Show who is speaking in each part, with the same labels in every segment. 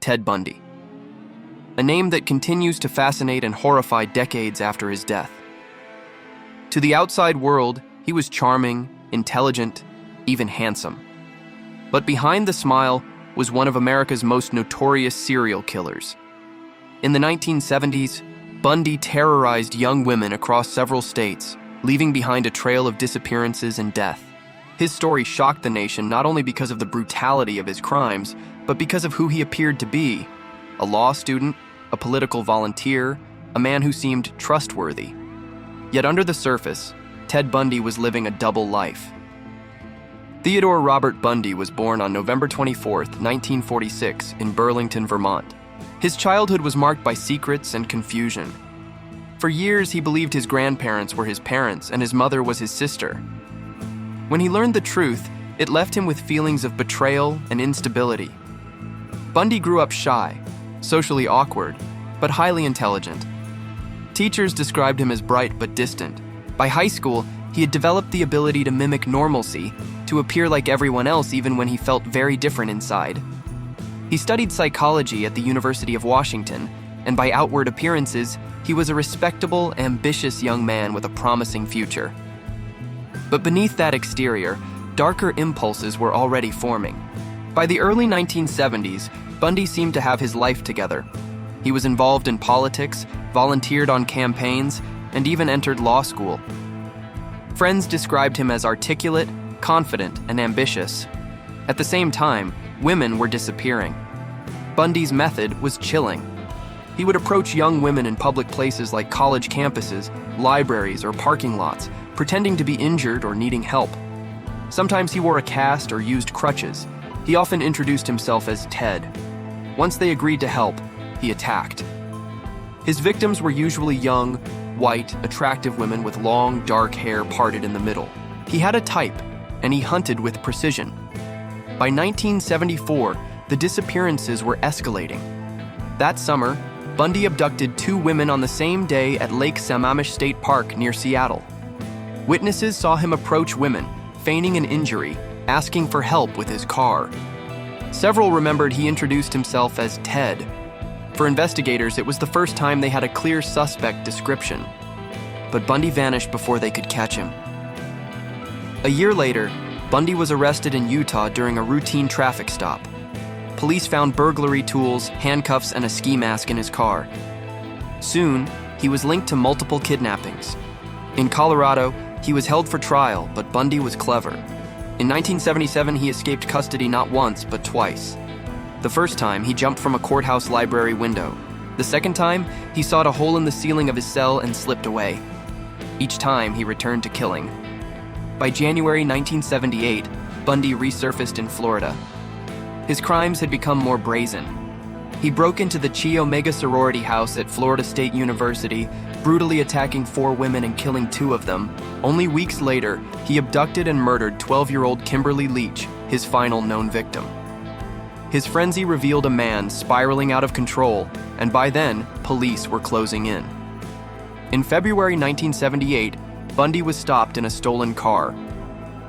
Speaker 1: Ted Bundy. A name that continues to fascinate and horrify decades after his death. To the outside world, he was charming, intelligent, even handsome. But behind the smile was one of America's most notorious serial killers. In the 1970s, Bundy terrorized young women across several states, leaving behind a trail of disappearances and death. His story shocked the nation not only because of the brutality of his crimes, but because of who he appeared to be: a law student, a political volunteer, a man who seemed trustworthy. Yet under the surface, Ted Bundy was living a double life. Theodore Robert Bundy was born on November 24, 1946, in Burlington, Vermont. His childhood was marked by secrets and confusion. For years, he believed his grandparents were his parents and his mother was his sister. When he learned the truth, it left him with feelings of betrayal and instability. Bundy grew up shy, socially awkward, but highly intelligent. Teachers described him as bright but distant. By high school, he had developed the ability to mimic normalcy, to appear like everyone else even when he felt very different inside. He studied psychology at the University of Washington, and by outward appearances, he was a respectable, ambitious young man with a promising future. But beneath that exterior, darker impulses were already forming. By the early 1970s, Bundy seemed to have his life together. He was involved in politics, volunteered on campaigns, and even entered law school. Friends described him as articulate, confident, and ambitious. At the same time, women were disappearing. Bundy's method was chilling. He would approach young women in public places like college campuses, libraries, or parking lots, pretending to be injured or needing help. Sometimes he wore a cast or used crutches. He often introduced himself as Ted. Once they agreed to help, he attacked. His victims were usually young, white, attractive women with long, dark hair parted in the middle. He had a type, and he hunted with precision. By 1974, the disappearances were escalating. That summer, Bundy abducted 2 women on the same day at Lake Sammamish State Park near Seattle. Witnesses saw him approach women, feigning an injury, asking for help with his car. Several remembered he introduced himself as Ted. For investigators, it was the first time they had a clear suspect description. But Bundy vanished before they could catch him. A year later, Bundy was arrested in Utah during a routine traffic stop. Police found burglary tools, handcuffs, and a ski mask in his car. Soon, he was linked to multiple kidnappings. In Colorado, he was held for trial, but Bundy was clever. In 1977, he escaped custody not once, but twice. The first time, he jumped from a courthouse library window. The second time, he sawed a hole in the ceiling of his cell and slipped away. Each time, he returned to killing. By January 1978, Bundy resurfaced in Florida. His crimes had become more brazen. He broke into the Chi Omega sorority house at Florida State University, brutally attacking 4 women and killing 2 of them. Only weeks later, he abducted and murdered 12-year-old Kimberly Leach, his final known victim. His frenzy revealed a man spiraling out of control, and by then, police were closing in. In February 1978, Bundy was stopped in a stolen car.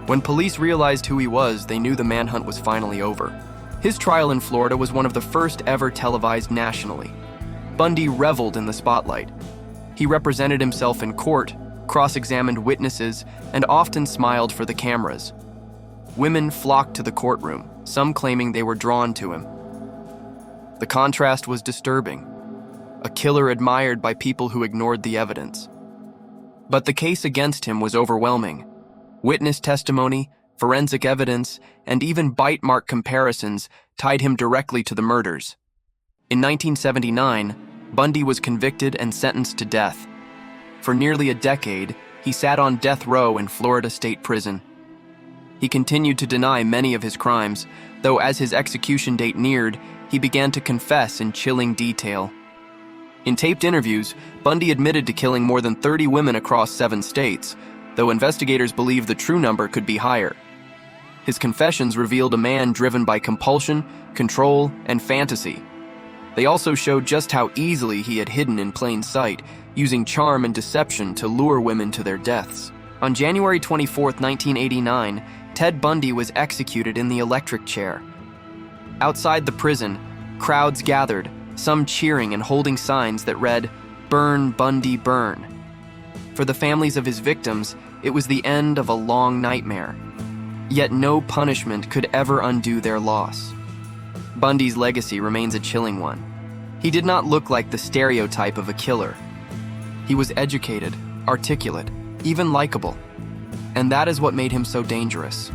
Speaker 1: When police realized who he was, they knew the manhunt was finally over. His trial in Florida was one of the first ever televised nationally. Bundy reveled in the spotlight. He represented himself in court, cross-examined witnesses, and often smiled for the cameras. Women flocked to the courtroom, some claiming they were drawn to him. The contrast was disturbing. A killer admired by people who ignored the evidence. But the case against him was overwhelming. Witness testimony, forensic evidence, and even bite mark comparisons tied him directly to the murders. In 1979, Bundy was convicted and sentenced to death. For nearly a decade, he sat on death row in Florida State Prison. He continued to deny many of his crimes, though as his execution date neared, he began to confess in chilling detail. In taped interviews, Bundy admitted to killing more than 30 women across 7 states, though investigators believe the true number could be higher. His confessions revealed a man driven by compulsion, control, and fantasy. They also showed just how easily he had hidden in plain sight, using charm and deception to lure women to their deaths. On January 24, 1989, Ted Bundy was executed in the electric chair. Outside the prison, Crowds gathered, some cheering and holding signs that read, "Burn, Bundy, burn." For the families of his victims, it was the end of a long nightmare. Yet no punishment could ever undo their loss. Bundy's legacy remains a chilling one. He did not look like the stereotype of a killer. He was educated, articulate, even likable. And that is what made him so dangerous.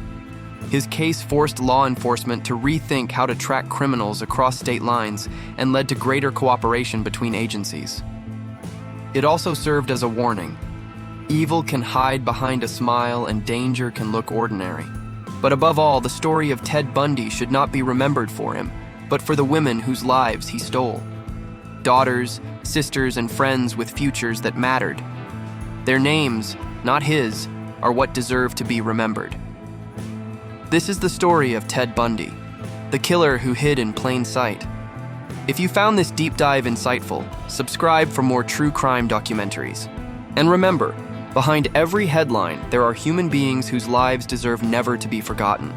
Speaker 1: His case forced law enforcement to rethink how to track criminals across state lines and led to greater cooperation between agencies. It also served as a warning. Evil can hide behind a smile and danger can look ordinary. But above all, the story of Ted Bundy should not be remembered for him, but for the women whose lives he stole. Daughters, sisters, and friends with futures that mattered. Their names, not his, are what deserve to be remembered. This is the story of Ted Bundy, the killer who hid in plain sight. If you found this deep dive insightful, subscribe for more true crime documentaries. And remember, behind every headline, there are human beings whose lives deserve never to be forgotten.